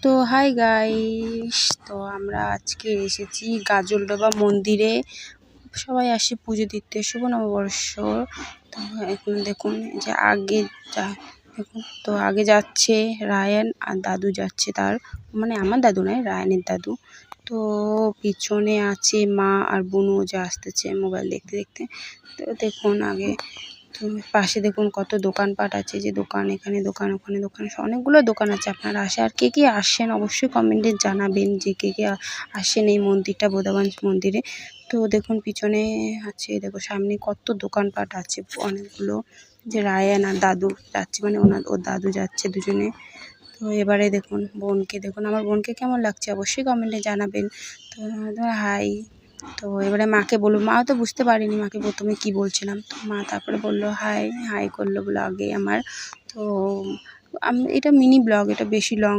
তো hi guys, তো আমরা আজকে এসেছি গাজলডোবা মন্দিরে। সবাই আসে পুজো দিতে, শুভ নববর্ষ। তো এখন দেখুন যে আগে দেখুন, তো আগে যাচ্ছে রায়ান আর দাদু যাচ্ছে, তার মানে আমার দাদু নয়, রায়ানের দাদু। তো পিছনে আছে মা আর বোনও যে আসতেছে মোবাইল দেখতে দেখতে। তো দেখুন আগে, তো পাশে দেখুন কত দোকানপাট আছে, যে দোকান, এখানে দোকান, ওখানে দোকান, অনেকগুলো দোকান আছে। আপনারা আসে, আর কে কে আসেন অবশ্যই কমেন্টে জানাবেন যে কে কে আসেন এই মন্দিরটা, বোধাগঞ্জ মন্দিরে। তো দেখুন পিছনে আছে, দেখো সামনে কত দোকানপাট আছে অনেকগুলো। যে রায়ান আর দাদু যাচ্ছে, মানে ওর দাদু যাচ্ছে দুজনে। তো এবারে দেখুন বোনকে, দেখুন আমার বোনকে কেমন লাগছে অবশ্যই কমেন্টে জানাবেন। তো হাই। তো এবারে মাকে বলবো, মাও তো বুঝতে পারিনি মাকে প্রথমে কি বলছিলাম। তো মা তারপরে বললো হাই, হাই করলো ব্লগে আমার। তো এটা মিনি ব্লগ, এটা বেশি লং